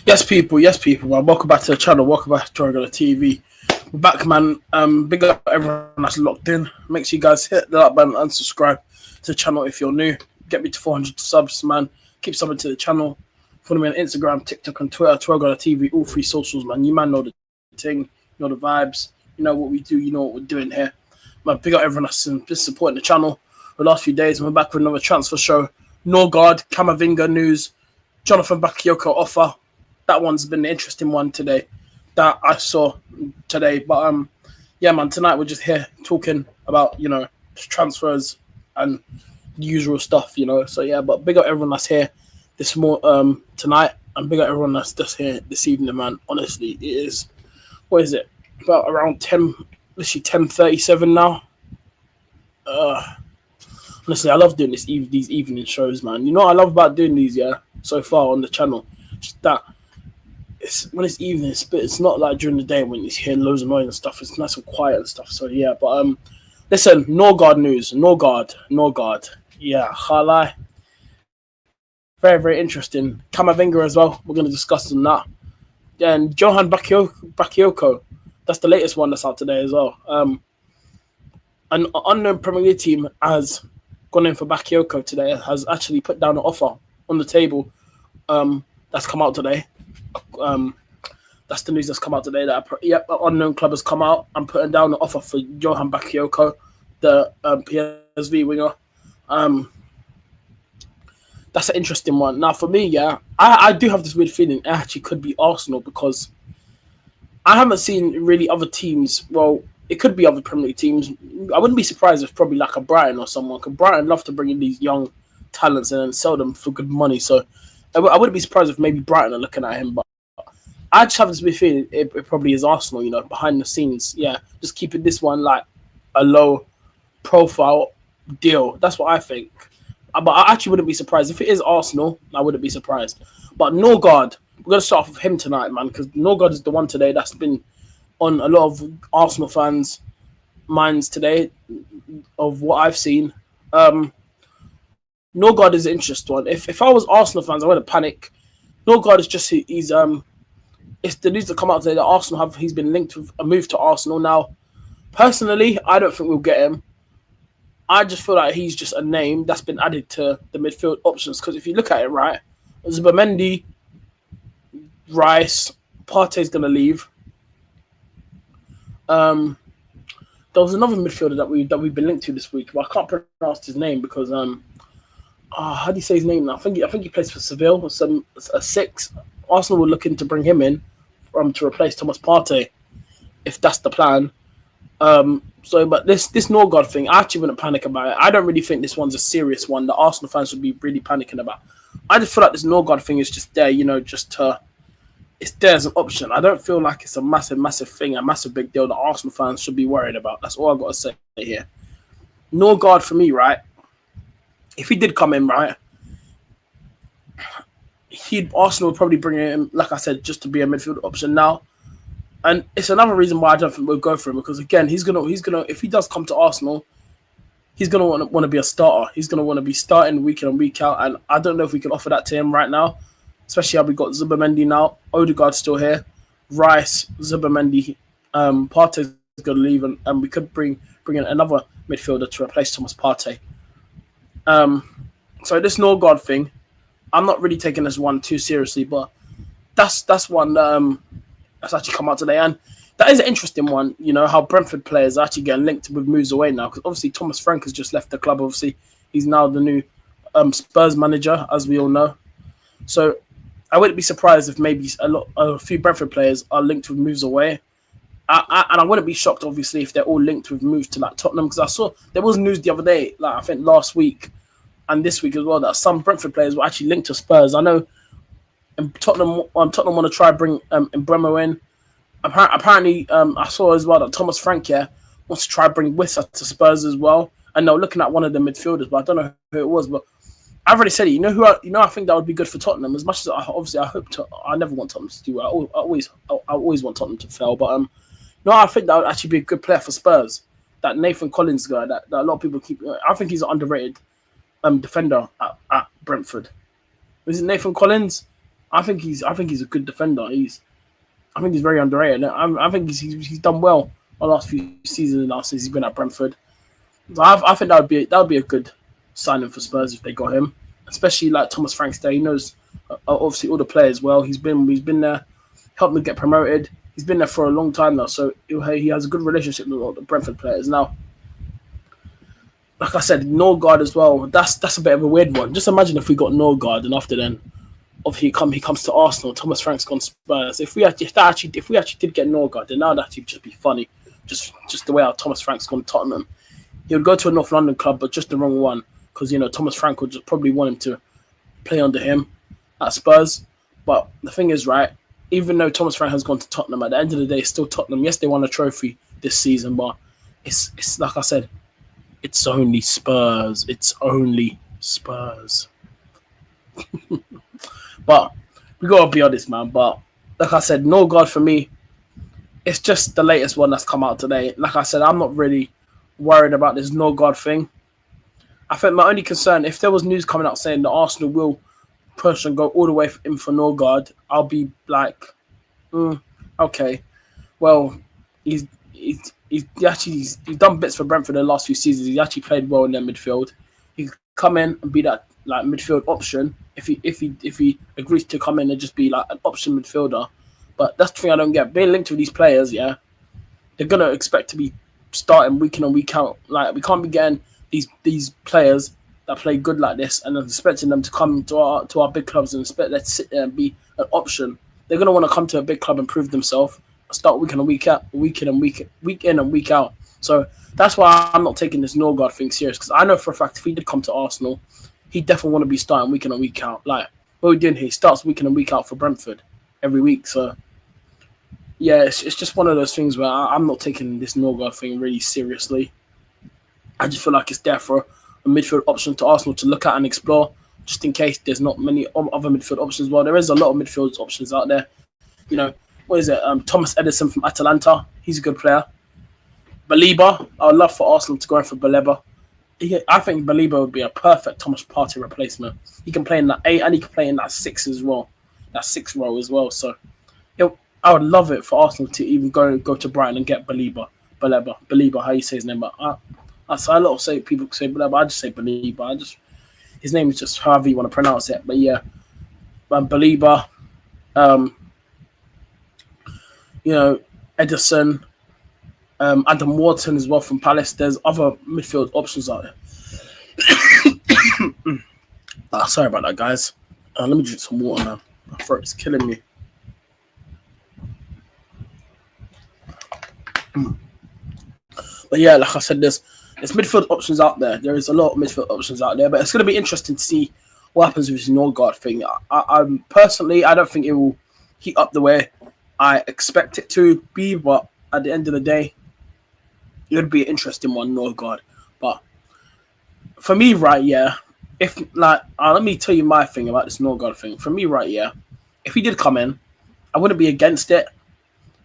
Yes, people, man. Welcome back to the channel. Welcome back to Nørgaard TV. We're back, man. Big up everyone that's locked in. Make sure you guys hit the like button and subscribe to the channel if you're new. Get me to 400 subs, man. Keep subbing to the channel. Follow me on Instagram, TikTok, and Twitter. Nørgaard TV, all three socials, man. You man know the thing, you know the vibes, you know what we do, you know what we're doing here. Man, big up everyone that's been supporting the channel the last few days. We're back with another transfer show. Nørgaard, Camavinga news, Johan Bakayoko offer. That one's been an interesting one today that I saw today. But yeah, man, tonight we're just here talking about, transfers and the usual stuff, So yeah, but big up everyone that's here tonight, and big up everyone that's just here this evening, man. Honestly, it is, what is it? About around 10:37 now. Honestly, I love doing these evening shows, man. You know what I love about doing these, so far on the channel? Just that when it's evening, it's not like during the day when you hear loads of noise and stuff. It's nice and quiet and stuff. So yeah, but listen, Nørgaard news, Nørgaard. Yeah, can't lie. Very, very interesting. Camavinga as well. We're going to discuss on that. And Johan Bakayoko. That's the latest one that's out today as well. An unknown Premier League team has gone in for Bakayoko today. Has actually put down an offer on the table. That's come out today. That's the news that's come out today. That an unknown club has come out and putting down an offer for Johan Bakayoko, the PSV winger. That's an interesting one. Now for me, I do have this weird feeling it actually could be Arsenal, because I haven't seen really other teams. Well, it could be other Premier League teams. I wouldn't be surprised if probably like a Brighton or someone. Because Brighton love to bring in these young talents and then sell them for good money. So I wouldn't be surprised if maybe Brighton are looking at him. But I just have this weird feeling it probably is Arsenal, behind the scenes. Yeah, just keeping this one like a low profile deal. That's what I think. But I actually wouldn't be surprised. If it is Arsenal, I wouldn't be surprised. But Nørgaard, we're going to start off with him tonight, man, because Nørgaard is the one today that's been on a lot of Arsenal fans' minds today of what I've seen. Nørgaard is an interesting one. If I was Arsenal fans, I wouldn't panic. Nørgaard is just, it's the news that come out today that he's been linked with a move to Arsenal. Now, personally, I don't think we'll get him. I just feel like he's just a name that's been added to the midfield options. Because if you look at it, right, Zubimendi, Rice, Partey's going to leave. There was another midfielder that we've been linked to this week, but I can't pronounce his name because how do you say his name now? I think he plays for Seville. A 6. Arsenal were looking to bring him in to replace Thomas Partey, if that's the plan. But this Nørgaard thing, I actually wouldn't panic about it. I don't really think this one's a serious one that Arsenal fans should be really panicking about. I just feel like this Nørgaard thing is just there, it's there as an option. I don't feel like it's a massive thing, a massive big deal that Arsenal fans should be worried about. That's all I've got to say here. Nørgaard for me, right? If he did come in, right, Arsenal would probably bring him, like I said, just to be a midfield option now. And it's another reason why I don't think we'll go for him, because again, he's gonna if he does come to Arsenal, he's gonna want to be a starter. He's gonna want to be starting week in and week out, and I don't know if we can offer that to him right now, especially how we got Zubimendi now. Odegaard's still here, Rice, Zubimendi, Partey's gonna leave, and we could bring in another midfielder to replace Thomas Partey. So this Nørgaard thing, I'm not really taking this one too seriously, but that's one that's actually come out today, and that is an interesting one. How Brentford players are actually getting linked with moves away now, because obviously Thomas Frank has just left the club. Obviously, he's now the new Spurs manager, as we all know. So I wouldn't be surprised if maybe a few Brentford players are linked with moves away. And I wouldn't be shocked, obviously, if they're all linked with moves to like Tottenham, because I saw there was news the other day, like I think last week and this week as well, that some Brentford players were actually linked to Spurs. I know Tottenham want to try bring Mbeumo in. Apparently, I saw as well that Thomas Frank wants to try bring Wissa to Spurs as well. And they're looking at one of the midfielders, but I don't know who it was. But I've already said it. I think that would be good for Tottenham. As much as I never want Tottenham to do well. I always want Tottenham to fail. But I think that would actually be a good player for Spurs. That Nathan Collins guy that a lot of people keep. I think he's an underrated defender at Brentford. Is it Nathan Collins? I think he's a good defender. I think he's very underrated. I think he's done well the last few seasons now since he's been at Brentford. So I think that would be a good signing for Spurs if they got him, especially like Thomas Frank's there. He knows obviously all the players well. He's been there, helped them get promoted. He's been there for a long time now, so he has a good relationship with all the Brentford players now. Like I said, Nørgaard as well. That's a bit of a weird one. Just imagine if we got Nørgaard and after then, obviously he comes to Arsenal. Thomas Frank's gone Spurs. If we actually did get Nørgaard, then that would actually just be funny. Just the way how Thomas Frank's gone to Tottenham. He would go to a North London club, but just the wrong one because Thomas Frank would just probably want him to play under him at Spurs. But the thing is, right, even though Thomas Frank has gone to Tottenham, at the end of the day, it's still Tottenham. Yes, they won a trophy this season, but it's like I said, it's only Spurs. It's only Spurs. But we gotta be honest, man. But like I said, Nørgaard for me, it's just the latest one that's come out today. Like I said, I'm not really worried about this Nørgaard thing. I think my only concern, if there was news coming out saying that Arsenal will push and go all the way in for Nørgaard, I'll be like, okay. Well, he's done bits for Brentford in the last few seasons. He's actually played well in their midfield. He could come in and be that like midfield option if he agrees to come in and just be like an option midfielder. But that's the thing I don't get. Being linked with these players, yeah, they're gonna expect to be starting week in and week out. Like we can't be getting these players that play good like this and then expecting them to come to our big clubs and expect them to sit there and be an option. They're gonna want to come to a big club and prove themselves. Start week in and week out, week in and week out. So that's why I'm not taking this Nørgaard thing serious because I know for a fact if he did come to Arsenal, he definitely want to be starting week in and week out. Like what we're doing here, he starts week in and week out for Brentford every week. So yeah, it's just one of those things where I'm not taking this Nørgaard thing really seriously. I just feel like it's there for a midfield option to Arsenal to look at and explore, just in case there's not many other midfield options. Well, there is a lot of midfield options out there. What is it? Thomas Edison from Atalanta. He's a good player. Baleba. I would love for Arsenal to go in for Baleba. I think Baleba would be a perfect Thomas Partey replacement. He can play in that 8 and he can play in that 6 as well. That 6 role as well. So I would love it for Arsenal to even go to Brighton and get Baleba, how you say his name. But a lot of people say Baleba. I just say Baleba. His name is just however you want to pronounce it. But yeah, Baleba. Edison, Adam Wharton as well from Palace. There's other midfield options out there. Sorry about that, guys. Let me drink some water now. My throat is killing me. But yeah, like I said, there's midfield options out there. There is a lot of midfield options out there, but it's going to be interesting to see what happens with this Nørgaard thing. I'm personally, I don't think it will heat up the way I expect it to be, but at the end of the day, it would be an interesting one, Nørgaard. But for me, right, yeah, let me tell you my thing about this Nørgaard thing. For me, right, yeah, if he did come in, I wouldn't be against it.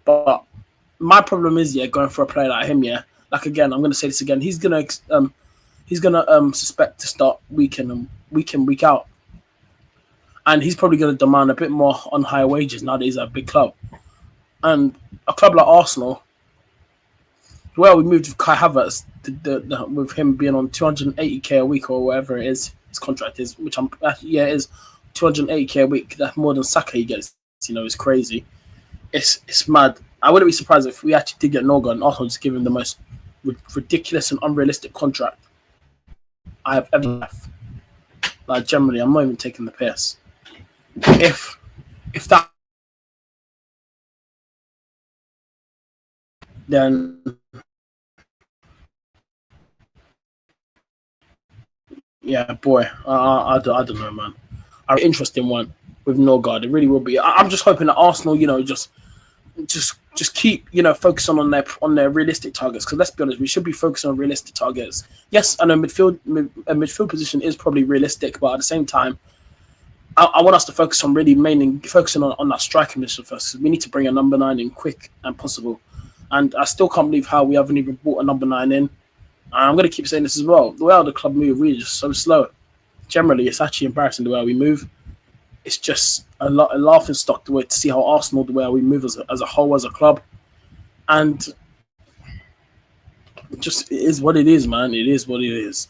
But my problem is, yeah, going for a player like him, yeah. Like again, I'm gonna say this again. He's gonna suspect to start week in, week out, and he's probably gonna demand a bit more on higher wages now that he's at a big club. And a club like Arsenal, well, we moved with Kai Havertz, with him being on 280k a week or whatever it is, his contract is, which it is 280k a week. That's more than Saka he gets. It's crazy. It's mad. I wouldn't be surprised if we actually did get Nørgaard and Arsenal just give him the most ridiculous and unrealistic contract I have ever left. Like generally, I'm not even taking the piss. If that, then yeah, boy, I don't know, man. An interesting one with Nørgaard. It really will be. I'm just hoping that Arsenal, just keep, focusing on their realistic targets. Because let's be honest, we should be focusing on realistic targets. Yes, I know midfield position is probably realistic, but at the same time, I want us to focus on really mainly focusing on that striking position first. We need to bring a number 9 in quick and possible. And I still can't believe how we haven't even brought a number 9 in. I'm going to keep saying this as well. The way how the club move really is just so slow. Generally, it's actually embarrassing the way we move. It's just a laughing stock the way to see how Arsenal, the way we move as a whole, as a club. And just, it is what it is, man. It is what it is.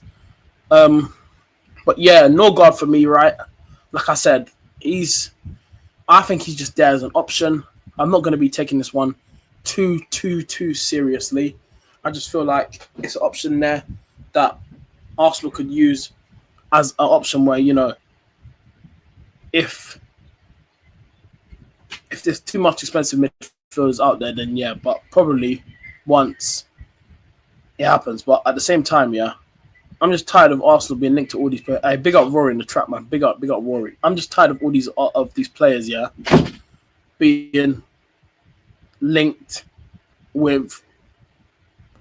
But yeah, Nørgaard for me, right? Like I said, I think he's just there as an option. I'm not going to be taking this one too seriously. I just feel like it's an option there that Arsenal could use as an option where, you know, if there's too much expensive midfielders out there, then yeah, but probably once it happens. But at the same time, yeah, I'm just tired of Arsenal being linked to all these players. Hey, big up Rory in the trap, man. Big up Rory. I'm just tired of all these players, yeah, being linked with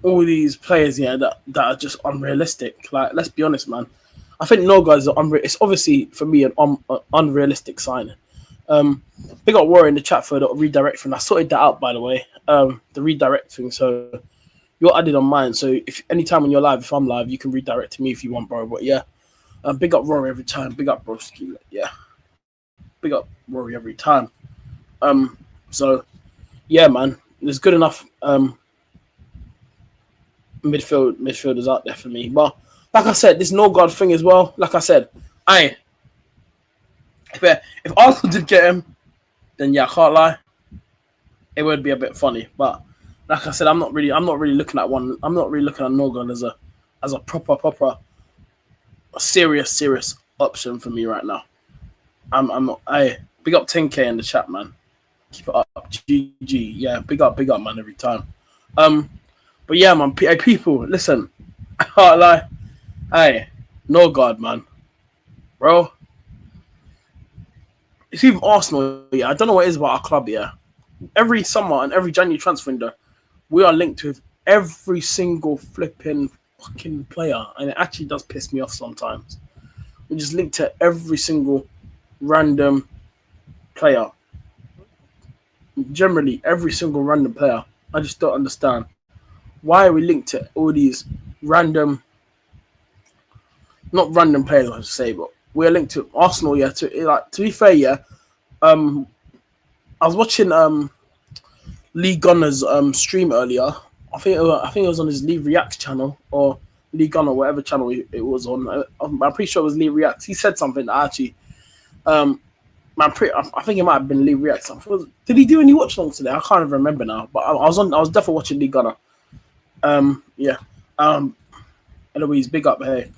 all these players, yeah, that are just unrealistic. Like, let's be honest, man. I think Nørgaard is it's obviously for me an unrealistic signing. Big up Rory in the chat for the redirect thing. I sorted that out, by the way. The redirect thing, so you're added on mine. So if anytime when you're live, if I'm live, you can redirect to me if you want, bro. But yeah, big up Rory every time. Big up Broski. Yeah, big up Rory every time. So yeah, man, there's good enough midfielders out there for me. But like I said, this Nørgaard thing as well. Like I said, if Arsenal did get him, then yeah, I can't lie, it would be a bit funny. But like I said, I'm not really looking at one. I'm not really looking at Nørgaard as a proper serious option for me right now. I'm not. Big up 10K in the chat, man. Keep it up. GG. Yeah, big up, man, every time. But yeah, man, people, listen. I can't lie. Nørgaard, man. Bro. It's even Arsenal, yeah. I don't know what it is about our club, yeah. Every summer and every January transfer window, we are linked with every single flipping fucking player. And it actually does piss me off sometimes. We just linked to every single random player. Generally, every single random player. I just don't understand. Why are we linked to all these random, not random players, I should say, but we're linked to Arsenal, yeah. To be fair, yeah. I was watching Lee Gunner's stream earlier. I think it was on his Lee Reacts channel or Lee Gunner, whatever channel it was on. I'm pretty sure it was Lee Reacts. He said something that actually, I think it might have been Lee Reacts. Did he do any watch alongs today? I can't even remember now. But I was definitely watching Lee Gunner. Yeah. Eloise, big up. Hey,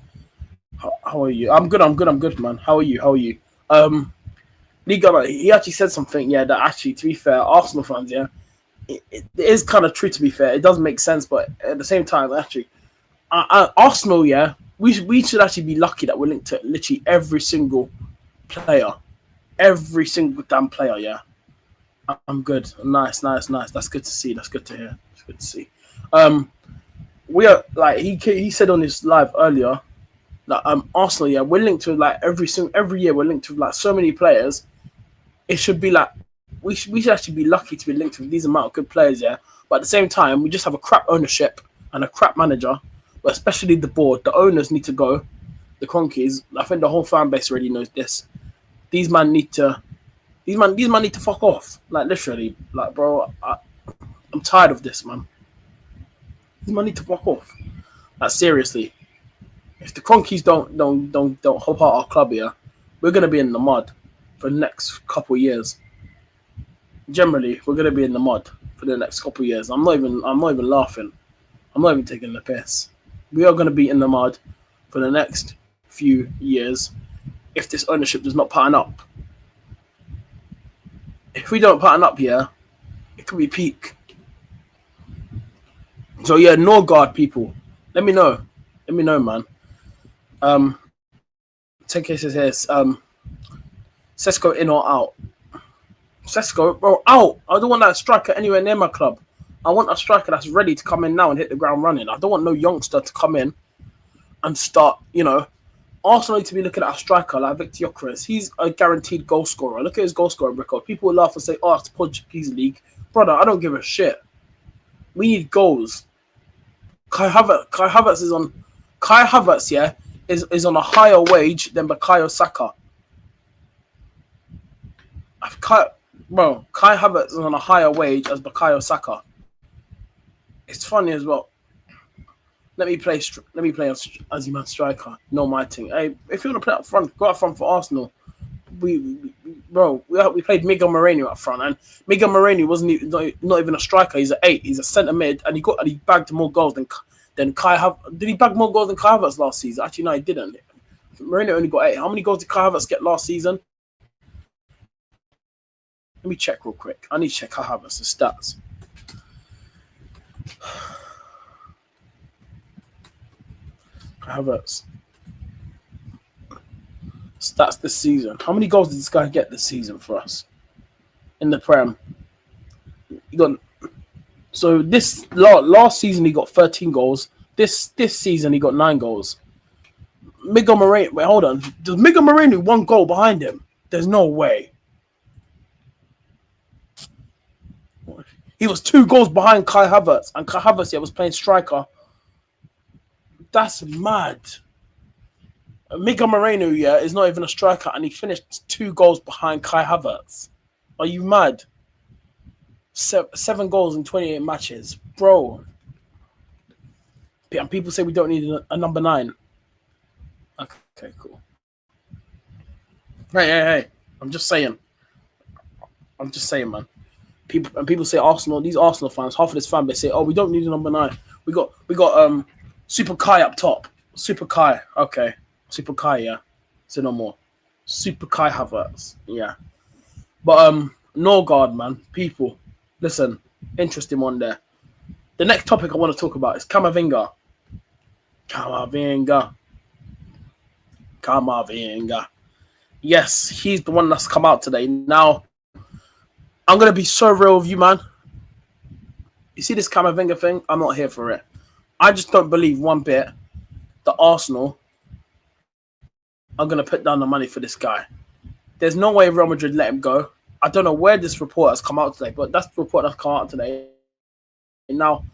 how are you? I'm good, man. How are you? Lee Gunner, he actually said something, yeah, that actually, to be fair, Arsenal fans, yeah, it is kind of true, to be fair. It doesn't make sense, but at the same time, actually, Arsenal, yeah, we should actually be lucky that we're linked to literally every single player. Every single damn player, yeah. I'm good. Nice. That's good to see. That's good to hear. It's good to see. We are, like, he said on his live earlier, that Arsenal, yeah, we're linked to like every year we're linked to like so many players. It should be like we should actually be lucky to be linked with these amount of good players, yeah. But at the same time, we just have a crap ownership and a crap manager. But especially the board, the owners need to go. The Cronkies, I think the whole fan base already knows this. These man need to fuck off. Like, literally, like, bro, I'm tired of this, man. These man need to fuck off. Like, seriously. If the Cronkies don't help out our club here, we're gonna be in the mud for the next couple of years. Generally, we're gonna be in the mud for the next couple of years. I'm not even laughing. I'm not even taking the piss. We are gonna be in the mud for the next few years if this ownership does not pattern up. If we don't pattern up here, it could be peak. So yeah, Nørgaard, people, let me know, man. 10K says here, Sesko in or out? Sesko, bro, out. I don't want that striker anywhere near my club. I want a striker that's ready to come in now and hit the ground running. I don't want no youngster to come in and start, you know. Arsenal need to be looking at a striker like Victor Gyökeres. He's a guaranteed goal scorer. Look at his goal scoring record. People will laugh and say, oh, it's Portuguese league. Brother, I don't give a shit. We need goals. Kai Havertz is on... Kai Havertz, yeah, is on a higher wage than Bukayo Saka. Kai Havertz is on a higher wage as Bukayo Saka. It's funny as well. Let me play as your man striker. No, my thing. Hey, if you want to play up front, go up front for Arsenal. We played Miguel Moreno up front, and Miguel Moreno wasn't not even a striker. He's an 8. He's a centre mid, and he bagged more goals than Kai Havertz. Did he bag more goals than Kai Havertz last season? Actually, no, he didn't. Moreno only got 8. How many goals did Kai Havertz get last season? Let me check real quick. I need to check Kai Havertz's stats. Kai Havertz stats this season. How many goals did this guy get this season for us in the Prem? This last season he got 13 goals. This season he got 9 goals. Miguel Moreno. Wait, hold on. Does Miguel Moreno 1 goal behind him? There's no way. He was 2 goals behind Kai Havertz, and Kai Havertz was playing striker. That's mad. Miguel Moreno, is not even a striker, and he finished 2 goals behind Kai Havertz. Are you mad? 7 goals in 28 matches, bro. And people say we don't need a number 9. Okay, cool. Hey. I'm just saying, man. People say Arsenal. These Arsenal fans, half of this fan base say, "Oh, we don't need a number 9. We got Super Kai up top. Super Kai, okay. Super Kai, yeah. Say no more. Super Kai Havertz, yeah. But Nørgaard, man, people, listen, interesting one there. The next topic I want to talk about is Camavinga. Camavinga. Yes, he's the one that's come out today. Now, I'm gonna be so real with you, man. You see this Camavinga thing? I'm not here for it. I just don't believe one bit that Arsenal are going to put down the money for this guy. There's no way Real Madrid let him go. I don't know where this report has come out today, but that's the report that's come out today. And now,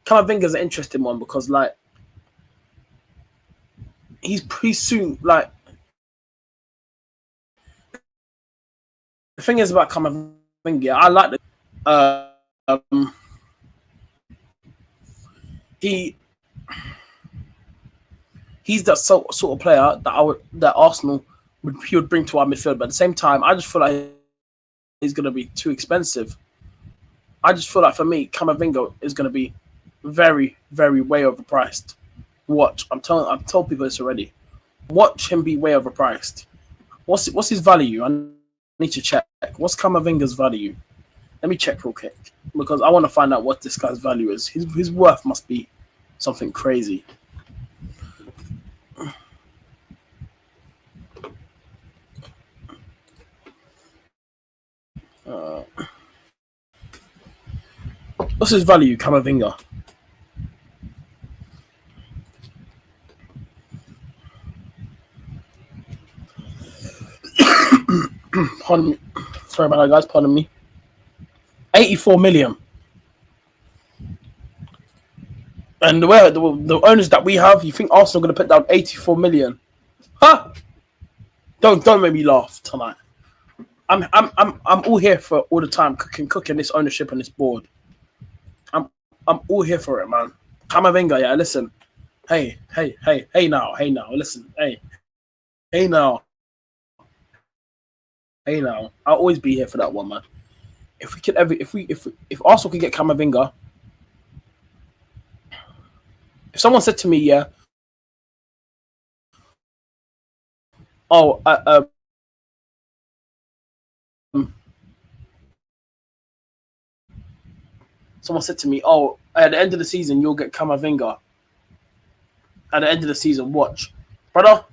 Camavinga is an interesting one because, like, he's soon, like, the thing is about Camavinga, I like the he's that sort of player that Arsenal would bring to our midfield. But at the same time, I just feel like he's going to be too expensive. I just feel like for me, Camavinga is going to be very, very way overpriced. Watch, I've told people this already. Watch him be way overpriced. What's his value? I need to check. What's Camavinga's value? Let me check real quick because I want to find out what this guy's value is. His worth must be something crazy. What's his value, Camavinga? Pardon me. Sorry about that, guys. Pardon me. 84 million. And the owners that we have, you think Arsenal are going to put down 84 million? Huh? Don't make me laugh tonight. I'm all here for all the time cooking this ownership and this board. I'm all here for it, man. Camavinga, yeah. Listen, hey now, listen, hey now. I'll always be here for that one, man. If Arsenal could get Camavinga, if someone said to me, yeah, someone said to me, oh, at the end of the season, you'll get Camavinga. At the end of the season, watch. Brother,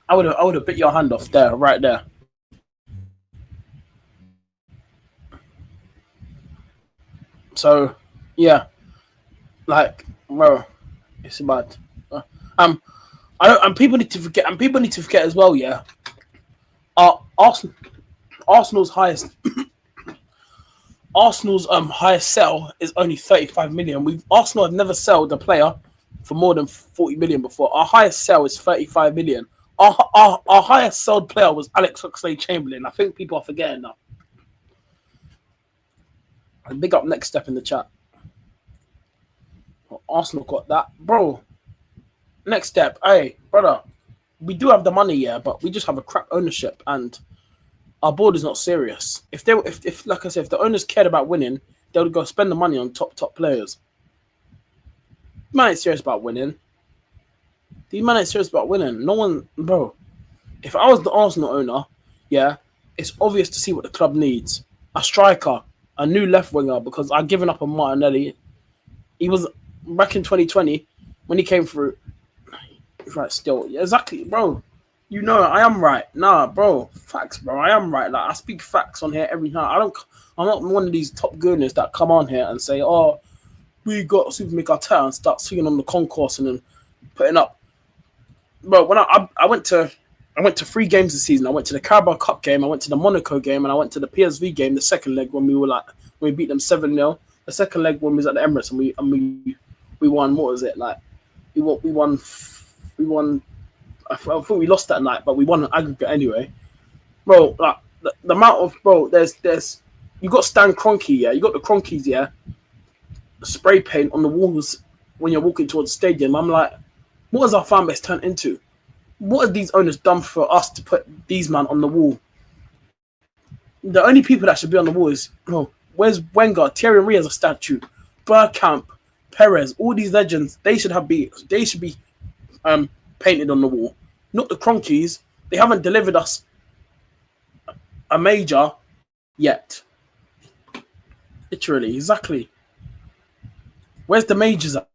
I would have bit your hand off there, right there. So, yeah. Like, bro, it's bad. And people need to forget, as well, yeah. Arsenal's highest sell is only 35 million. Arsenal have never sold a player for more than 40 million before. Our highest sell is 35 million. Our highest sold player was Alex Oxlade-Chamberlain. I think people are forgetting that. Big up next step in the chat. Arsenal got that, bro. Next step, hey brother, we do have the money, yeah, but we just have a crap ownership, and our board is not serious. If like I said, if the owners cared about winning, they would go spend the money on top players. Man ain't serious about winning. These man ain't serious about winning. No one, bro. If I was the Arsenal owner, yeah, it's obvious to see what the club needs. A striker, a new left winger, because I've given up on Martinelli. He was back in 2020 when he came through. Right, still, yeah, exactly, bro. You know I am right. Nah, bro, facts, bro. I am right. Like I speak facts on here every time. I'm not one of these top gooners that come on here and say, "Oh, we got Super Mikata," and start singing on the concourse and then putting up. Bro, when I went to 3 games this season. I went to the Carabao Cup game, I went to the Monaco game, and I went to the PSV game, the second leg when we beat them 7-0. The second leg when we was at the Emirates and we won. What was it like? We won. I think we lost that night, but we won an aggregate anyway, bro. Like the amount of there's you got Stan Kroenke, yeah. You got the Kroenkes, yeah. Spray paint on the walls when you're walking towards the stadium. I'm like, what has our fan base turned into? What have these owners done for us to put these men on the wall? The only people that should be on the wall is, where's Wenger? Thierry Henry as a statue, Bergkamp, Perez, all these legends. They should be painted on the wall, not the Kroenkes. They haven't delivered us a major yet. Literally, exactly. Where's the majors at?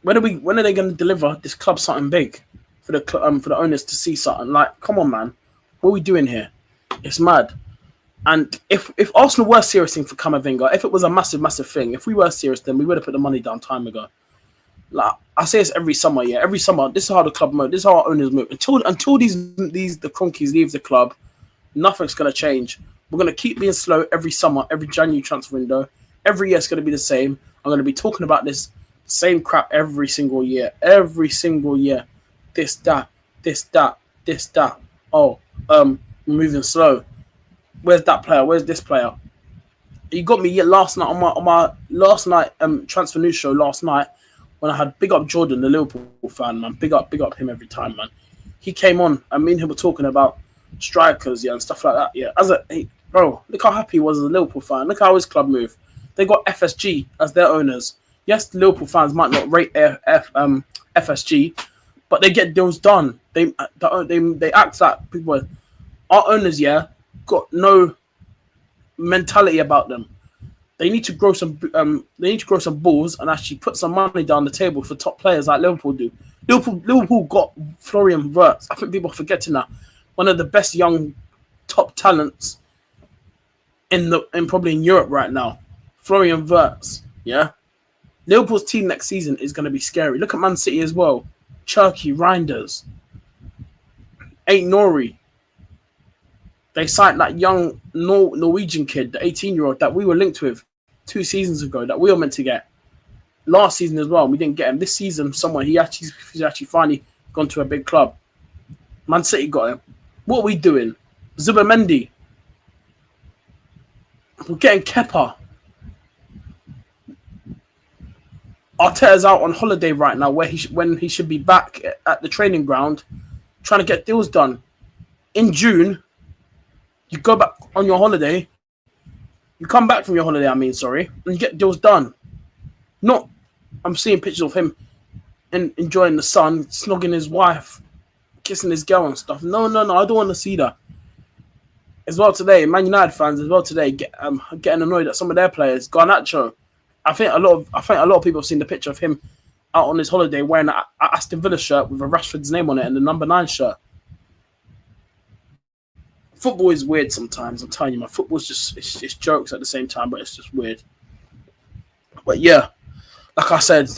When are they going to deliver this club something big for the owners to see something? Like, come on, man, what are we doing here? It's mad. And if Arsenal were serious for Camavinga, if it was a massive thing, if we were serious, then we would have put the money down time ago. Like I say this every summer, yeah. Every summer, this is how the club move. This is how our owners move. Until the Kroenkes leave the club, nothing's gonna change. We're gonna keep being slow every summer, every January transfer window. Every year it's gonna be the same. I'm gonna be talking about this same crap every single year. Every single year, this that. Oh, we're moving slow. Where's that player? Where's this player? You got me last night on my last night transfer news show last night. When I had big up Jordan, the Liverpool fan, man, big up him every time, man. He came on, and me and him were talking about strikers, yeah, and stuff like that, yeah. Bro, look how happy he was as a Liverpool fan. Look how his club moved. They got FSG as their owners. Yes, Liverpool fans might not rate FSG, but they get deals done. They act like people. Our owners, yeah, got no mentality about them. They need to grow some. They need to grow some balls and actually put some money down the table for top players like Liverpool do. Liverpool got Florian Wirtz. I think people are forgetting that, one of the best young top talents in probably in Europe right now. Florian Wirtz, yeah. Liverpool's team next season is going to be scary. Look at Man City as well. Cherky, Reinders, Ain't Nori. They signed that young Norwegian kid, the 18-year-old that we were linked with 2 seasons ago, that we were meant to get last season as well. We didn't get him this season. He's actually finally gone to a big club. Man City got him. What are we doing? Zubimendi. We're getting Kepa. Arteta's out on holiday right now, when he should be back at the training ground, trying to get deals done. In June, you go back on your holiday. You come back from your holiday, and you get deals done. Not, I'm seeing pictures of him enjoying the sun, snogging his wife, kissing his girl and stuff. No, I don't want to see that. As well today, Man United fans as well today getting annoyed at some of their players. Garnacho, I think a lot of people have seen the picture of him out on his holiday wearing an Aston Villa shirt with a Rashford's name on it and the number 9 shirt. Football is weird sometimes. I'm telling you, my football's just it's jokes at the same time, but it's just weird. But yeah, like I said,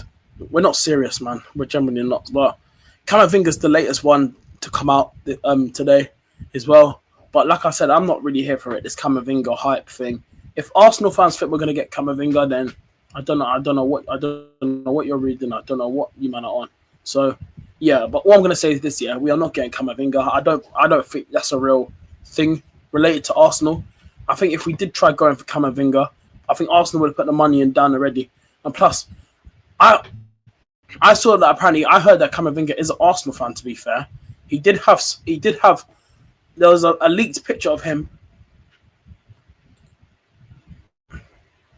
we're not serious, man. We're generally not. But Camavinga's the latest one to come out today as well. But like I said, I'm not really here for it. This Camavinga hype thing. If Arsenal fans think we're gonna get Camavinga, then I don't know what you're reading. I don't know what you man are on. So yeah, but what I'm gonna say is this: we are not getting Camavinga. I don't think that's a real thing related to Arsenal. I think if we did try going for Camavinga, I think Arsenal would have put the money in down already. And plus, I saw that apparently I heard that Camavinga is an Arsenal fan. To be fair, he did have. There was a leaked picture of him.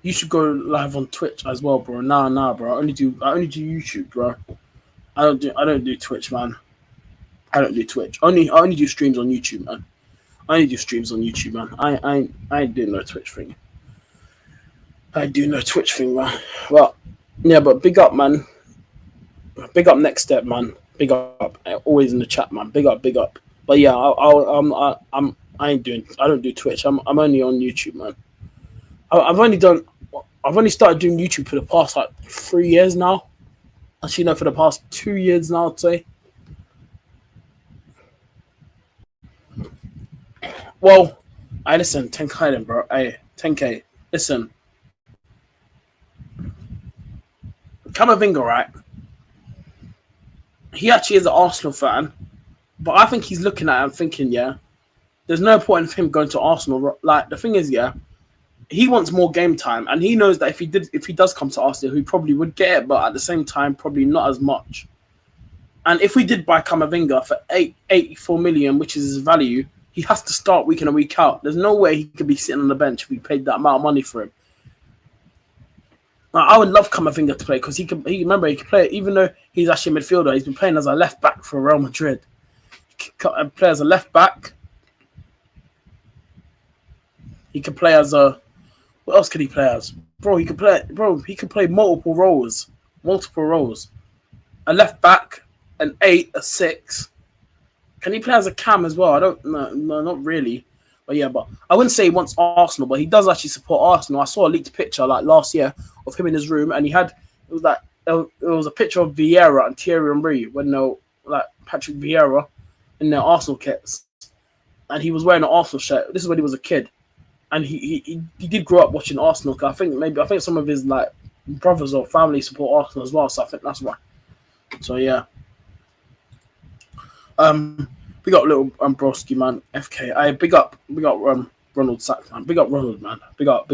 You should go live on Twitch as well, bro. Nah, bro. I only do YouTube, bro. I don't do Twitch, man. I don't do Twitch. I only do streams on YouTube, man. I ain't doing no Twitch thing. I do no Twitch thing, man. Well, yeah, but big up, man. Big up Next Step, man. Big up. Always in the chat, man. Big up. But yeah, I don't do Twitch. I'm only on YouTube, man. I've only started doing YouTube for the past like 3 years now. Actually, no, for the past 2 years now, I'd say. Well, listen, 10K then, bro. 10K. Listen. Camavinga, right? He actually is an Arsenal fan, but I think he's looking at it and thinking, yeah, there's no point in him going to Arsenal. Like, the thing is, yeah, he wants more game time, and he knows that if he does come to Arsenal, he probably would get it, but at the same time, probably not as much. And if we did buy Camavinga for 84 million, which is his value, he has to start week in and week out. There's no way he could be sitting on the bench if we paid that amount of money for him. I would love Camavinga to play because he could play, even though he's actually a midfielder. He's been playing as a left back for Real Madrid. He could play as a left back. He could play as a. What else could he play as? He could play multiple roles. A left back, an 8, a 6. Can he play as a cam as well? I don't know. No, not really. But yeah, but I wouldn't say he wants Arsenal, but he does actually support Arsenal. I saw a leaked picture like last year of him in his room, and it was a picture of Vieira and Thierry Henry when they were, like, Patrick Vieira in their Arsenal kits, and he was wearing an Arsenal shirt. This is when he was a kid, and he did grow up watching Arsenal. I think some of his like brothers or family support Arsenal as well, so I think that's why. So yeah. Big up little broski, man. FK. Big up Ronald Sachs, man. Big up Ronald, man. Big up.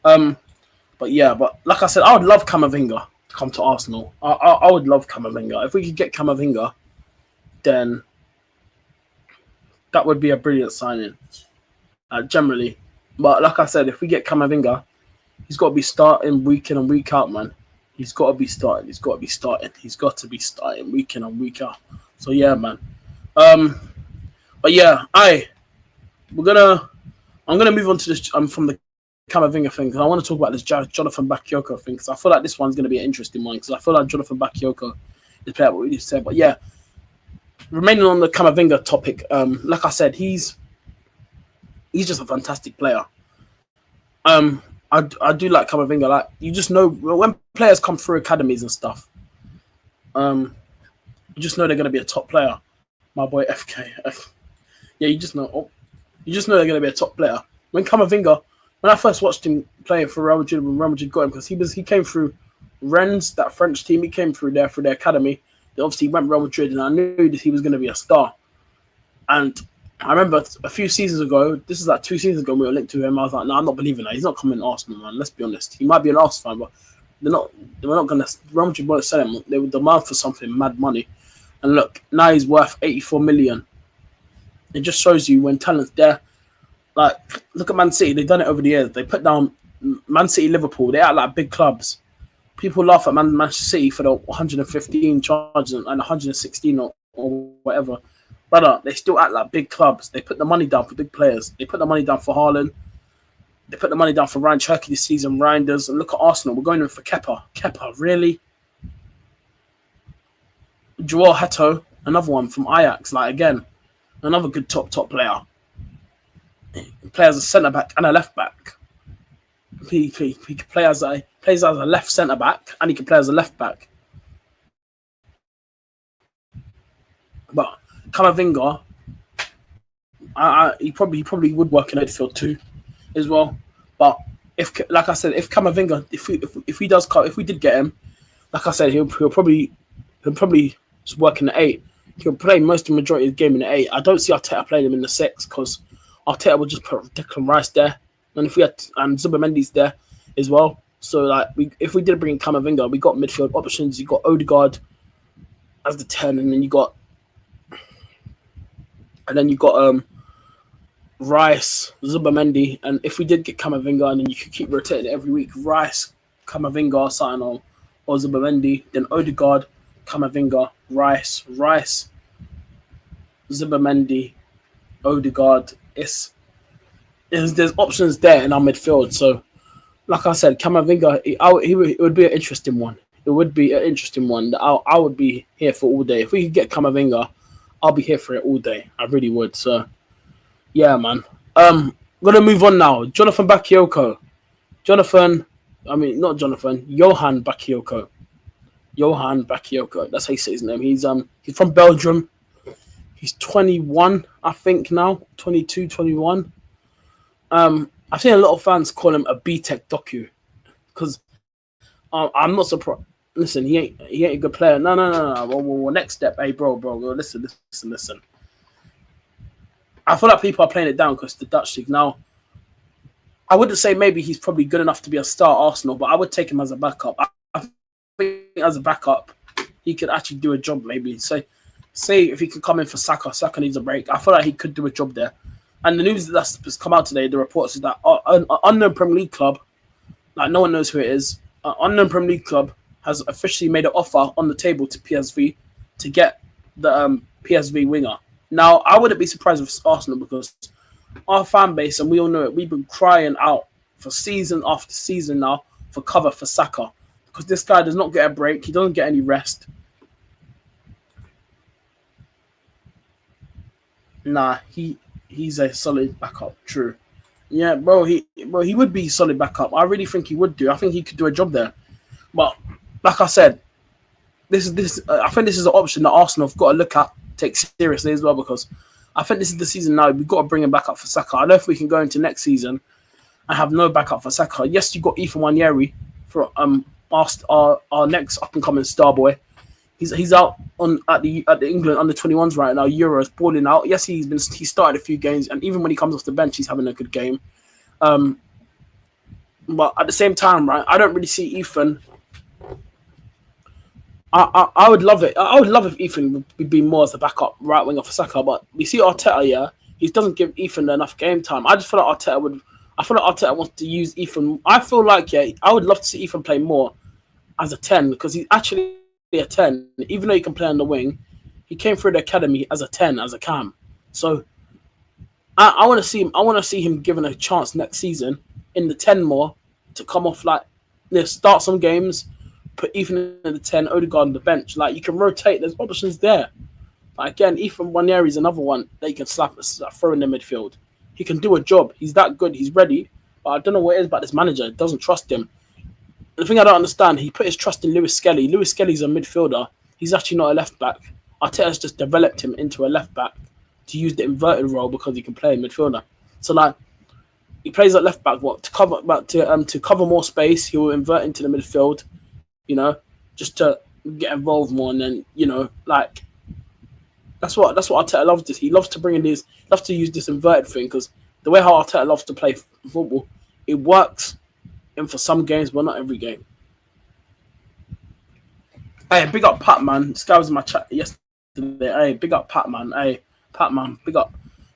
But yeah, like I said, I would love Camavinga to come to Arsenal. I would love Camavinga. If we could get Camavinga, then that would be a brilliant signing. Generally. But like I said, if we get Camavinga, he's got to be starting week in and week out, man. He's got to be starting week in and week out. So yeah, man. But yeah, I'm gonna move on to this from the Camavinga thing, because I want to talk about this Jonathan Bakayoko thing, because I feel like this one's gonna be an interesting one, because I feel like Jonathan Bakayoko is player what we just said. But yeah, remaining on the Camavinga topic, like I said, he's just a fantastic player. I do like Camavinga. Like, you just know when players come through academies and stuff, you just know they're gonna be a top player. My boy FK. Yeah, you just know they're going to be a top player. When I first watched him playing for Real Madrid, when Real Madrid got him, because he came through Rennes, that French team. He came through their academy. They obviously went Real Madrid, and I knew that he was going to be a star. And I remember a few seasons ago, this is like 2 seasons ago, we were linked to him. I was like, no, I'm not believing that. He's not coming to Arsenal, man. Let's be honest. He might be an Arsenal fan, but they were not going to. Real Madrid won't sell him. They would demand for something mad money. And look, now he's worth 84 million. It just shows you when talent's there. Like, look at Man City. They've done it over the years. They put down Man City, Liverpool. They act like big clubs. People laugh at Manchester City for the 115 charges and 116 or whatever. Brother, they still act like big clubs. They put the money down for big players. They put the money down for Haaland. They put the money down for Ryan Cherky this season. Reinders. And look at Arsenal. We're going in for Kepa. Kepa, really? Joel Hetto, another one from Ajax, like, again, another good top player. He plays as a centre back and a left back. He can play as a left centre back, and he can play as a left back. But Camavinga, he probably would work in midfield too, as well. But if Camavinga, if we did get him, like I said, he'll probably work in the 8. He'll play most of the majority of the game in the 8. I don't see Arteta playing him in the 6, because Arteta would just put Declan Rice there, and if we had Zubamendi's there as well. So like, if we did bring in Camavinga, we got midfield options. You got Odegaard as the 10, and then you got Rice, Zubamendi, and if we did get Camavinga, and then you could keep rotating it every week, Rice, Camavinga, something or Zubamendi, then Odegaard, Camavinga, Rice, Zubamendi, Odegaard. There's options there in our midfield. So, like I said, Camavinga, it would be an interesting one. It would be an interesting one that I would be here for all day. If we could get Camavinga, I'll be here for it all day. I really would. So, yeah, man. Gonna move on now. Johan Bakayoko. Johan Bakayoko. Johan Bakayoko. That's how you say his name. He's from Belgium. He's 21, I think now. 22, 21. I've seen a lot of fans call him a B-Tech docu because I'm not surprised. Listen, he ain't a good player. No. Well, next step, hey, bro. Listen. I feel like people are playing it down because the Dutch league now. I wouldn't say maybe he's probably good enough to be a star at Arsenal, but I would take him as a backup. I think as a backup, he could actually do a job. Maybe say if he could come in for Saka. Saka needs a break. I feel like he could do a job there. And the news that's come out today, the reports is that an unknown Premier League club, like no one knows who it is, an unknown Premier League club has officially made an offer on the table to PSV to get the PSV winger. Now, I wouldn't be surprised if it's Arsenal because our fan base, and we all know it, we've been crying out for season after season now for cover for Saka because this guy does not get a break. He doesn't get any rest. Nah, he's a solid backup. True. Yeah, bro, he would be solid backup. I really think he would do. I think he could do a job there. But like I said, I think this is an option that Arsenal have got to look at, take seriously as well, because I think this is the season now. We've got to bring him back up for Saka. I don't know if we can go into next season and have no backup for Saka. Yes, you got Ethan Nwaneri for our next up and coming star boy. He's out at the England under-21s right now. Euros balling out. Yes, he started a few games, and even when he comes off the bench, he's having a good game. But at the same time, right, I don't really see Ethan. I would love it. I would love if Ethan would be more as a backup right winger for Saka. But we see Arteta, yeah, he doesn't give Ethan enough game time. I just feel like Arteta wants to use Ethan. I feel like, yeah, I would love to see Ethan play more as a 10 because he's actually a 10. Even though he can play on the wing, he came through the academy as a 10, as a cam. So I want to see him. I want to see him given a chance next season in the 10 more to come off start some games. Put Ethan in the 10, Odegaard on the bench. Like, you can rotate. There's options there. Like, again, Ethan Nwaneri is another one that you can throw in the midfield. He can do a job. He's that good. He's ready. But I don't know what it is about this manager. He doesn't trust him. The thing I don't understand, he put his trust in Lewis Skelly. Lewis Skelly's a midfielder. He's actually not a left back. Arteta's just developed him into a left back to use the inverted role because he can play in midfielder. So, like, he plays at left back. What to cover more space? He will invert into the midfield. You know, just to get involved more, and then like that's what Arteta loves. This he loves to bring in this, loves to use this inverted thing because the way how Arteta loves to play football, it works, and for some games, but not every game. Hey, big up Pat, man. This guy was in my chat yesterday. Hey, big up Pat, man. Hey, Pat, man. Big up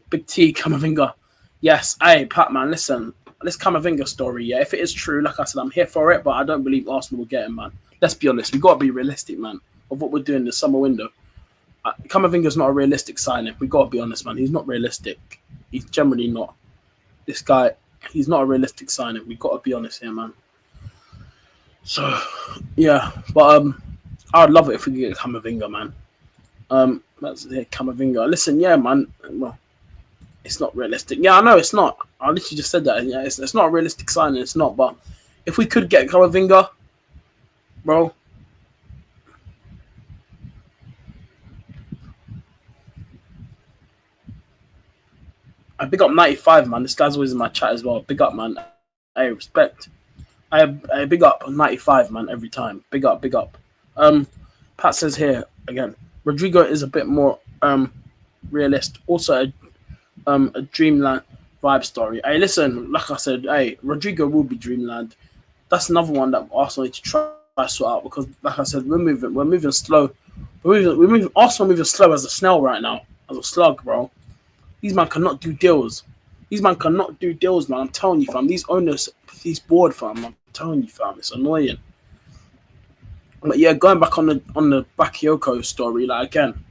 Big T Camavinga. Yes, hey Pat, man. Listen. This Camavinga story, yeah, if it is true, like I said, I'm here for it, but I don't believe Arsenal will get him, man. Let's be honest. We've got to be realistic, man, of what we're doing this summer window. Camavinga's not a realistic signing. We've got to be honest, man. He's not realistic. He's generally not. This guy, he's not a realistic signing. We've got to be honest here, man. So, yeah. But I would love it if we could get Camavinga, man. That's it, Camavinga. Listen, yeah, man. Well, it's not realistic. Yeah, I know it's not. I literally just said that. Yeah, it's not a realistic signing. It's not. But if we could get Camavinga, bro. I big up 95, man. This guy's always in my chat as well. Big up, man. I respect. I big up 95, man, every time. Big up, big up. Pat says here again, Rodrigo is a bit more realist. Also a dreamland vibe story. Hey, listen, like I said, hey, Rodrigo will be dreamland. That's another one that Arsenal need to try to sort out because, like I said, we're moving slow. Arsenal moving slow as a snail right now, as a slug, bro. These man cannot do deals. Man. I'm telling you, fam. These owners, he's bored, fam. I'm telling you, fam. It's annoying. But yeah, going back on the Bakayoko story, like again,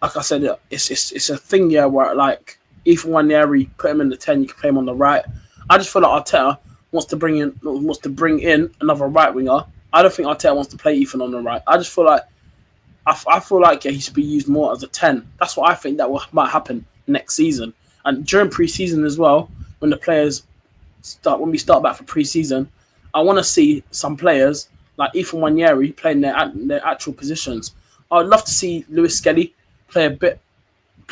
like I said, it's a thing, yeah, where like if Nwaneri put him in the 10, you can play him on the right. I just feel like Arteta wants to bring in another right winger. I don't think Arteta wants to play Ethan on the right. I just feel like I feel like he should be used more as a 10. That's what I think might happen next season. And during pre-season as well, when we start back for pre-season, I want to see some players like Ethan Nwaneri playing their actual positions. I'd love to see Lewis Skelly play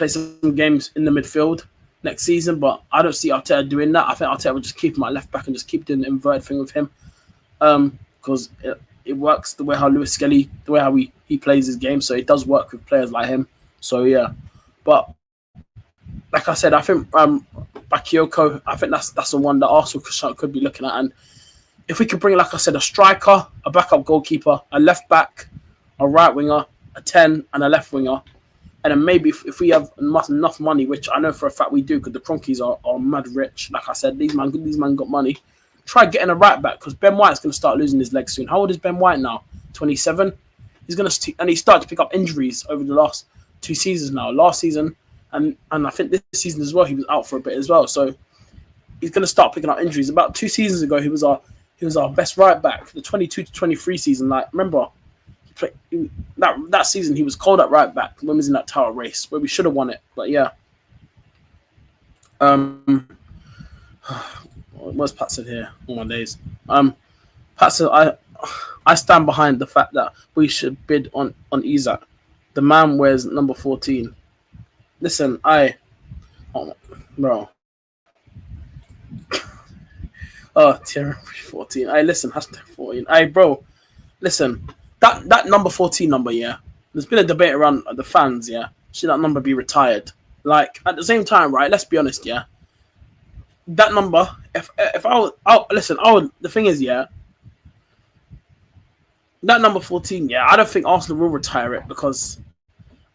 some games in the midfield next season, but I don't see Arteta doing that. I think Arteta will just keep him at left back and just keep doing the inverted thing with him, because it works the way how Lewis Skelly, the way how he plays his game, so it does work with players like him. So yeah, but like I said, I think Bakayoko, I think that's the one that Arsenal could be looking at, and if we could bring, like I said, a striker, a backup goalkeeper, a left back, a right winger, a 10, and a left winger. And then maybe if we have enough money, which I know for a fact we do, because the Cronkies are mad rich. Like I said, these man got money. Try getting a right back, because Ben White's going to start losing his legs soon. How old is Ben White now? 27. He's going to and he started to pick up injuries over the last 2 seasons now. Last season and I think this season as well, he was out for a bit as well. So he's going to start picking up injuries. About 2 seasons ago, he was our best right back. The 22 to 23 season, like remember. That season he was called at right back when he was in that tower race where we should have won it, but yeah. What's Pat said here? All my days. Pat said I stand behind the fact that we should bid on Isak. The man wears number 14. Listen, bro. Thierry 14. Listen, hashtag 14. Bro. Listen. That number 14 number, yeah. There's been a debate around the fans, yeah. Should that number be retired? Like at the same time, right? Let's be honest, yeah. That number, if I would. The thing is, yeah. That number 14, yeah. I don't think Arsenal will retire it because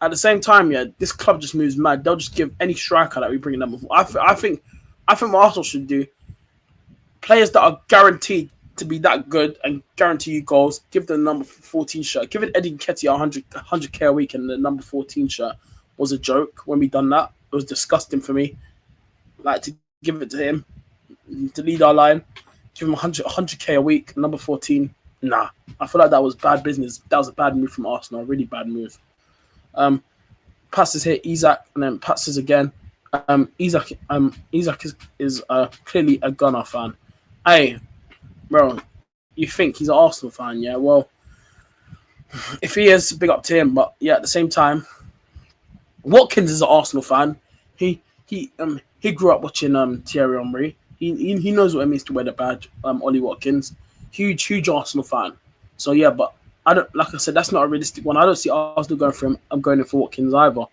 at the same time, yeah, this club just moves mad. They'll just give any striker that we bring in number 14. I think what Arsenal should do, players that are guaranteed to be that good and guarantee you goals, give the number 14 shirt. Give it Eddie Nketiah 100k a week, and the number 14 shirt was a joke when we done that. It was disgusting for me. Like to give it to him to lead our line, give him 100k a week, number 14. Nah, I feel like that was bad business. That was a bad move from Arsenal, a really bad move. Passes here, Isak, and then passes again. Isak is clearly a Gunner fan. Bro, you think he's an Arsenal fan, yeah? Well, if he is, big up to him. But yeah, at the same time, Watkins is an Arsenal fan. He grew up watching Thierry Henry. He knows what it means to wear the badge. Ollie Watkins, huge Arsenal fan. So yeah, but I don't. Like I said, that's not a realistic one. I don't see Arsenal going for him. I'm going in for Watkins either.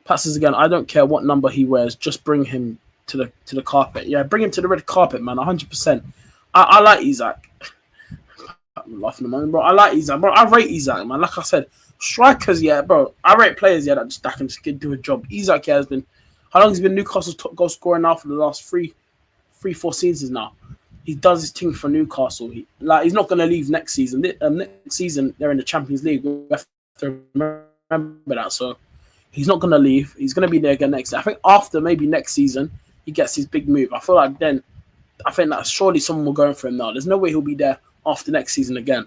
Passes again. I don't care what number he wears. Just bring him to the carpet. Yeah, bring him to the red carpet, man. 100%. I like Isak. I'm laughing at the moment, bro. I like Isak, bro. I rate Isak, man. Like I said, strikers, yeah, bro. I rate players, yeah, that can just do a job. Isak, yeah, has been. How long has he been Newcastle's top goal scorer now for the last 4 seasons now? He does his thing for Newcastle. He's not going to leave next season. Next season they're in the Champions League. We have to remember that. So he's not going to leave. He's going to be there again next year. I think after maybe next season he gets his big move. I feel like then. I think that surely someone will go in for him now. There's no way he'll be there after next season again.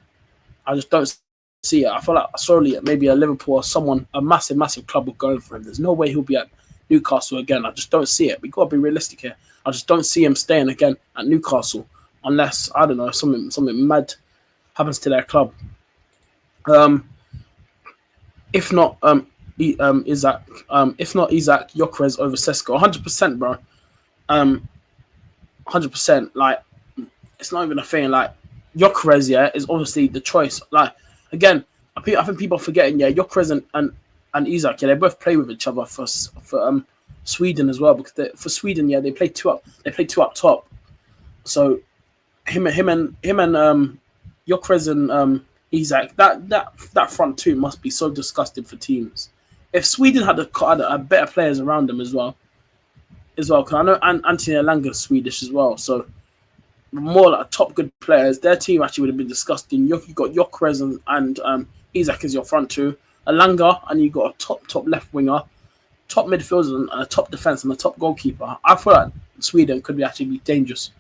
I just don't see it. I feel like surely maybe a Liverpool or someone, a massive club will go in for him. There's no way he'll be at Newcastle again. I just don't see it. We've got to be realistic here. I just don't see him staying again at Newcastle unless, I don't know, something mad happens to their club. If not Isak, Gyökeres over Sesko. 100%, bro. 100%. Like, it's not even a thing. Like, Gyökeres, yeah, is obviously the choice. Like, again, I think people are forgetting, yeah, Gyökeres and Isak, yeah, they both play with each other for Sweden as well, because for Sweden, yeah, they play two up. They play two up top. So him and Gyökeres and Isak, that front two must be so disgusting for teams. If Sweden had a better players around them as well, because I know Anthony Elanga's Swedish as well, so more like top good players, their team actually would have been disgusting. You've got Gyökeres and Isak as your front two, Elanga, and you've got a top left winger, top midfielders, and a top defense and a top goalkeeper. I feel like Sweden could actually be dangerous.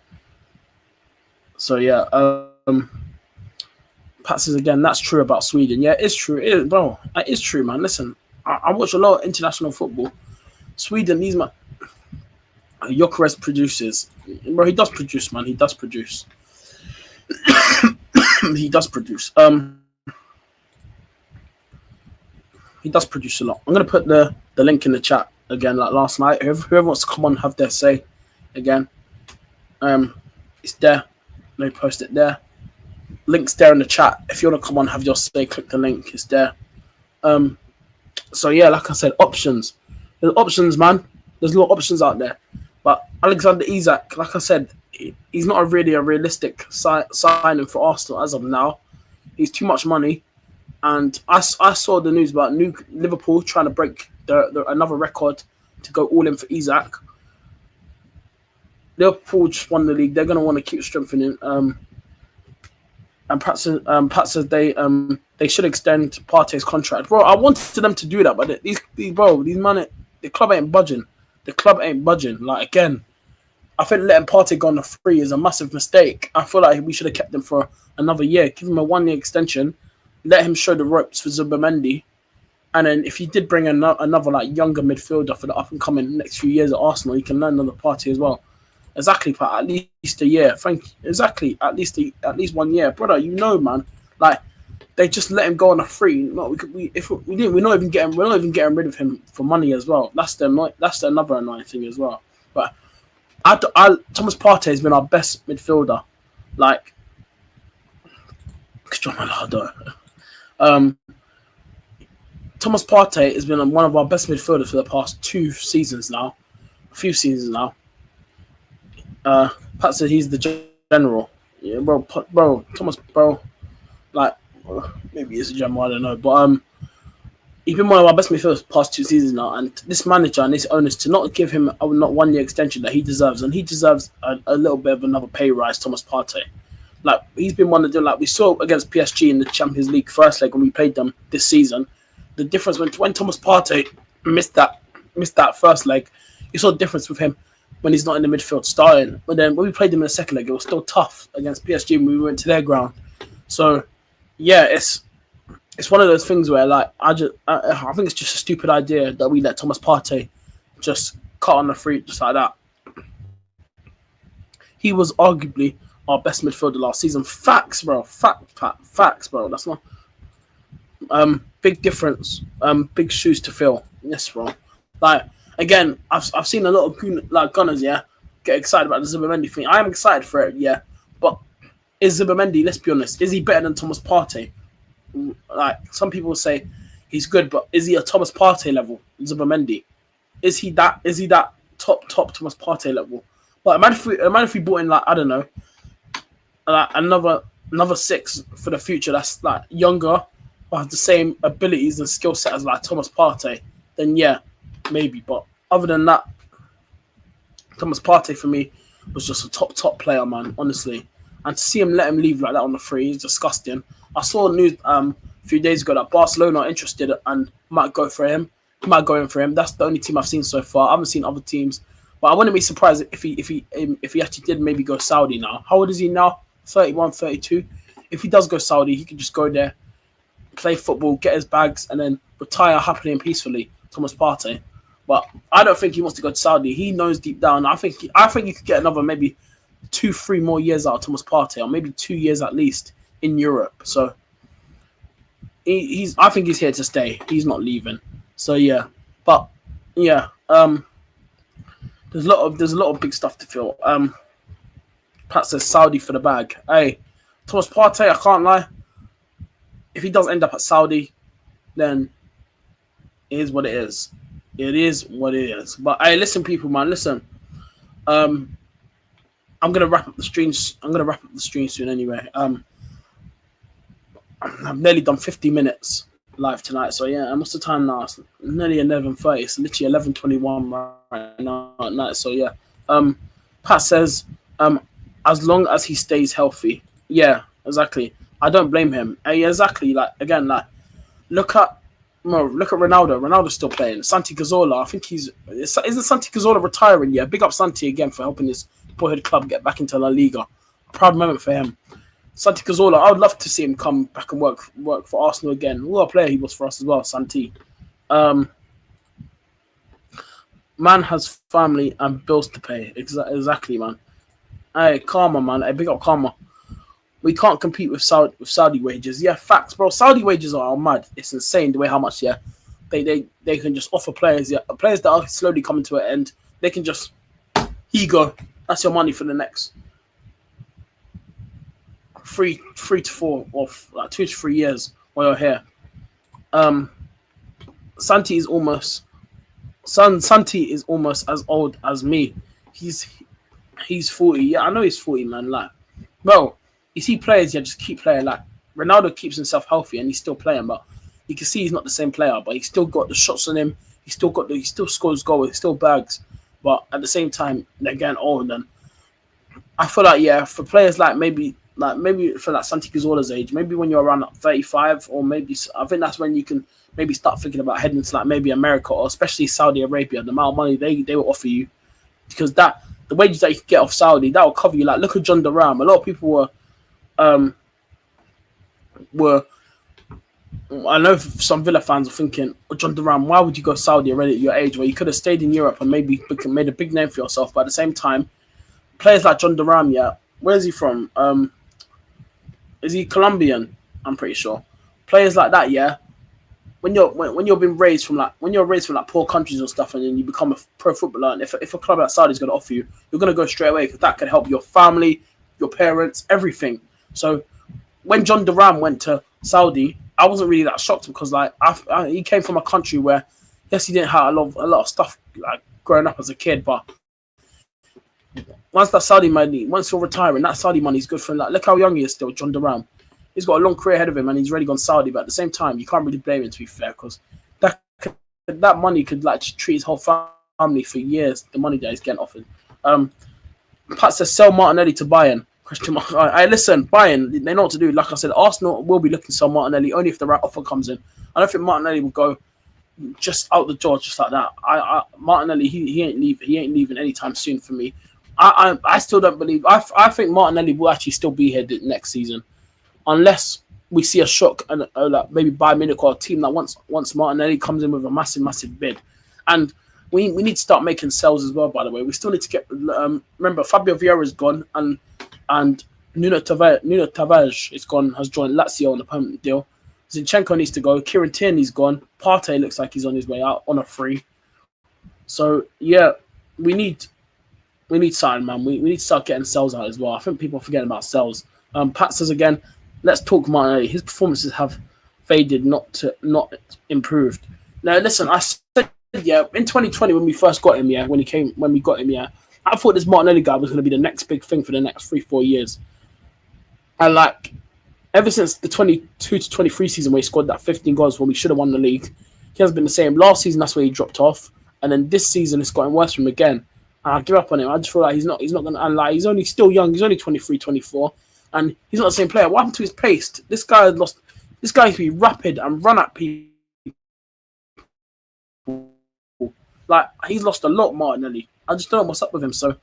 So yeah, Pat says again, that's true about Sweden. Yeah, it's true. It is true, man. Listen, I watch a lot of international football. Sweden, these man, Gyökeres produces. Bro, he does produce, man. He does produce. He does produce. He does produce a lot. I'm gonna put the link in the chat again, like last night. Whoever wants to come on, have their say again. It's there. Let me post it there. Link's there in the chat. If you want to come on, have your say, click the link. It's there. So yeah, like I said, options. There's options, man. There's a lot of options out there. But Alexander Isak, like I said, he's not really a realistic signing for Arsenal as of now. He's too much money. And I saw the news about Liverpool trying to break another record to go all in for Isak. Liverpool just won the league. They're going to want to keep strengthening. And Pat says they should extend Partey's contract. Bro, I wanted them to do that, but these money, the club ain't budging. The club ain't budging. Like, again, I think letting Partey go on the free is a massive mistake. I feel like we should have kept him for another year. Give him a 1-year extension. Let him show the ropes for Zubimendi. And then if he did bring another like younger midfielder for the up-and-coming next few years at Arsenal, he can learn another Partey as well. Exactly, Pat. At least a year. Thank you. Exactly. At least 1 year. Brother, you know, man. Like, they just let him go on a free. No, we're not even getting rid of him for money as well. That's another annoying thing as well. But Thomas Partey has been our best midfielder. Like, Thomas Partey has been one of our best midfielders for the past a few seasons now. Pat said he's the general. Yeah, bro, Thomas, bro. Like, maybe he's a general, I don't know. But he's been one of our best midfielders the past 2 seasons now. And this manager and this owners to not give him a not 1 year extension that he deserves, and he deserves a little bit of another pay rise. Thomas Partey, like, he's been one of them. Like, we saw against PSG in the Champions League first leg when we played them this season. The difference when Thomas Partey missed that first leg, you saw the difference with him when he's not in the midfield starting. But then when we played them in the second leg, it was still tough against PSG when we went to their ground. So yeah, it's one of those things where, like, I think it's just a stupid idea that we let Thomas Partey just cut on the free just like that. He was arguably our best midfielder last season. Facts, bro. Facts, bro. That's not big difference. Big shoes to fill. Yes, bro. Like, again, I've seen a lot of Gunners, yeah, get excited about the Zubimendi thing. I am excited for it, yeah. But is Zubimendi, let's be honest, is he better than Thomas Partey? Like, some people say he's good, but is he a Thomas Partey level, Zubimendi? Is he that top Thomas Partey level? But imagine if we brought in, like, I don't know, like another 6 for the future that's like younger, but has the same abilities and skill set as like Thomas Partey, then yeah, maybe. But other than that, Thomas Partey for me was just a top player, man, honestly. And to see him let him leave like that on the free is disgusting. I saw news a few days ago that Barcelona are interested and might go for him. Might go in for him. That's the only team I've seen so far. I haven't seen other teams, but I wouldn't be surprised if he actually did maybe go Saudi now. How old is he now? 31, 32. If he does go Saudi, he could just go there, play football, get his bags, and then retire happily and peacefully. Thomas Partey. But I don't think he wants to go to Saudi. He knows deep down. I think you could get another maybe 2-3 more years out of Thomas Partey, or maybe 2 years at least in Europe. So I think he's here to stay. He's not leaving. So yeah, but yeah, there's a lot of big stuff to fill. Pat says Saudi for the bag. Hey, Thomas Partey, I can't lie. If he does end up at Saudi, then it is what it is. It is what it is. But hey, listen, people, man, listen. Um, I'm gonna wrap up the streams. I'm gonna wrap up the stream soon anyway. I've nearly done 50 minutes live tonight, so yeah. And what's the time now? It's nearly 11:30. It's literally 11:21 right now at night. So yeah. Pat says, as long as he stays healthy. Yeah, exactly. I don't blame him. Exactly. Like again, like look at Ronaldo. Ronaldo's still playing. Santi Cazorla, I think isn't Santi Cazorla retiring? Yeah, big up Santi again for helping his boyhood club get back into La Liga. A proud moment for him. Santi Cazorla, I would love to see him come back and work for Arsenal again. What a player he was for us as well, Santi. Man has family and bills to pay. Exactly, man. Hey, Karma, man. Hey, big up Karma. We can't compete with Saudi wages. Yeah, facts, bro. Saudi wages are mad. It's insane the way how much, yeah, they can just offer players, yeah, players that are slowly coming to an end. They can just, here you go. That's your money for the next three to four or like 2 to 3 years while you're here. Santi is almost as old as me. He's 40. Yeah, I know he's 40, man. Like, bro, you see players, yeah, just keep playing. Like Ronaldo keeps himself healthy and he's still playing, but you can see he's not the same player. But he's still got the shots on him. He still scores goals. He still bags. But at the same time, they're getting old. And I feel like, yeah, for players like maybe for like Santi Cazorla's age, maybe when you're around like 35, or maybe I think that's when you can maybe start thinking about heading to like maybe America or especially Saudi Arabia. The amount of money they will offer you, because the wages that you can get off Saudi, that will cover you. Like look at John Duran. A lot of people were I know some Villa fans are thinking, oh, John Duran, why would you go Saudi already at your age where you could have stayed in Europe and maybe made a big name for yourself? But at the same time, players like John Duran, yeah, where is he from? Is he Colombian? I'm pretty sure. Players like that, yeah. When you're being raised from like poor countries and stuff, and then you become a pro footballer, and if a club like Saudi is going to offer you, you're going to go straight away because that could help your family, your parents, everything. So when John Duran went to Saudi, I wasn't really that shocked because like he came from a country where yes, he didn't have a lot of stuff like growing up as a kid, but once that Saudi money, once you're retiring, that Saudi money is good for him. Like, look how young he is still, John Duran. He's got a long career ahead of him, and he's already gone Saudi. But at the same time, you can't really blame him, to be fair, because that money could like treat his whole family for years. The money that he's getting offered. Pat says sell Martinelli to Bayern. Question mark. I listen, Bayern, they know what to do. Like I said, Arsenal will be looking to sell Martinelli only if the right offer comes in. I don't think Martinelli will go just out the door just like that. Martinelli, he ain't leaving anytime soon for me. I still don't believe. I think Martinelli will actually still be here next season, unless we see a shock and like maybe Bayern Munich or a team that once Martinelli comes in with a massive bid, and we need to start making sales as well. By the way, we still need to get. Remember, Fabio Vieira is gone, and Nuno Tavares is gone. Has joined Lazio on a permanent deal. Zinchenko needs to go. Kieran Tierney's gone. Partey looks like he's on his way out on a free. So yeah, we need sign, man. We need to start getting sales out as well. I think people are forgetting about sales. Pat says again, let's talk Martinelli. His performances have faded, not improved. Now listen, I said yeah, in 2020 when we first got him, yeah, when we got him, yeah, I thought this Martinelli guy was going to be the next big thing for the next 3-4 years. And like ever since the 22 to 23 season where he scored that 15 goals when we should have won the league, he hasn't been the same. Last season that's where he dropped off, and then this season it's gotten worse for him again. And I give up on him. I just feel like he's not going to. And like he's only still young. He's only 23, 24, and he's not the same player. What happened to his pace? This guy has lost. This guy used to be rapid and run at people. Like he's lost a lot, Martinelli. I just don't know what's up with him. So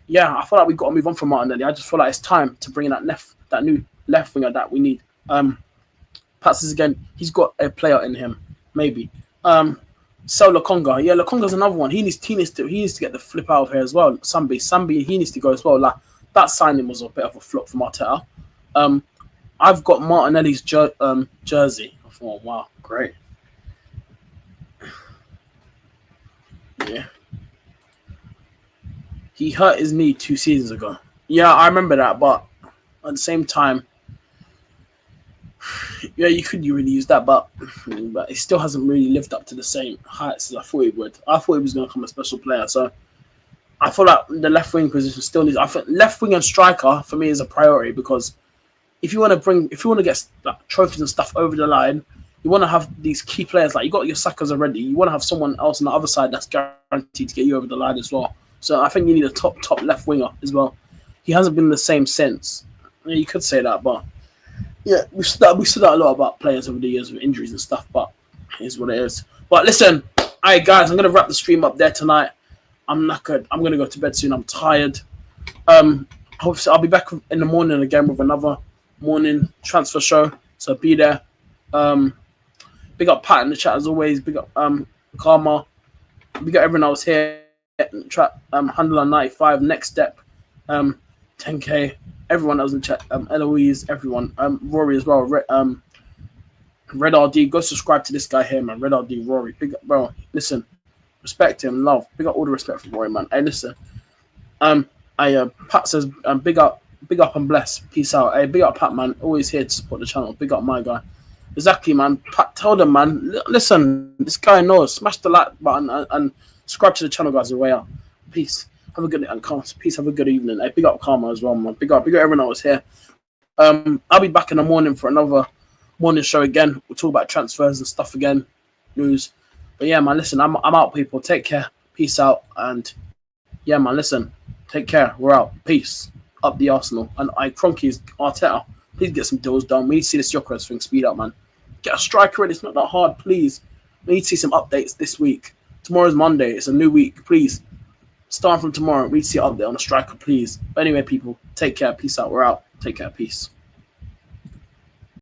yeah, I feel like we've got to move on from Martinelli. I just feel like it's time to bring in that new left winger that we need. Pat says again, he's got a player in him, maybe. Sell Lokonga. Yeah, Lokonga's another one. He needs to get the flip out of here as well. Sambi, he needs to go as well. Like that signing was a bit of a flop from Arteta. I've got Martinelli's jersey. I thought, wow, great. Yeah. He hurt his knee 2 seasons ago. Yeah, I remember that, but at the same time, Yeah, you really use that, but it still hasn't really lived up to the same heights as I thought it would. I thought he was going to become a special player, so I feel like the left wing position still needs. I think left wing and striker for me is a priority because if you want to get like, trophies and stuff over the line, you want to have these key players. Like you got your Sakas already. You want to have someone else on the other side that's guaranteed to get you over the line as well. So I think you need a top left winger as well. He hasn't been the same since. Yeah, you could say that, but yeah, we said that a lot about players over the years with injuries and stuff. But it is what it is. But listen, all right, guys, I'm gonna wrap the stream up there tonight. I'm knackered. I'm gonna go to bed soon. I'm tired. Hopefully I'll be back in the morning again with another morning transfer show. So be there. Big up Pat in the chat as always. Big up Karma. Big up everyone else here. Handler 95. Next step. 10K. Everyone else in the chat. Eloise. Everyone. Rory as well. Red RD. Go subscribe to this guy here, man. Red RD. Rory. Big up, bro. Listen. Respect him. Love. Big up all the respect for Rory, man. Hey, listen. Pat says, big up and bless. Peace out. Hey, big up Pat, man. Always here to support the channel. Big up my guy. Exactly, man. Pat, tell them, man. Listen, this guy knows. Smash the like button and subscribe to the channel, guys. On the way out. Peace. Have a good peace. Have a good evening. Hey, big up Karma as well, man. Big up everyone that was here. I'll be back in the morning for another morning show again. We'll talk about transfers and stuff again. News. But yeah, man. Listen, I'm out, people. Take care. Peace out. And yeah, man. Listen. Take care. We're out. Peace. Up the Arsenal. And Kroenke's Arteta. Please get some deals done. We need to see this Gyökeres thing speed up, man. Get a striker in. It's not that hard, please. We need to see some updates this week. Tomorrow's Monday. It's a new week. Please. Starting from tomorrow, we need to see an update on a striker, please. But anyway, people, take care. Peace out. We're out. Take care. Peace.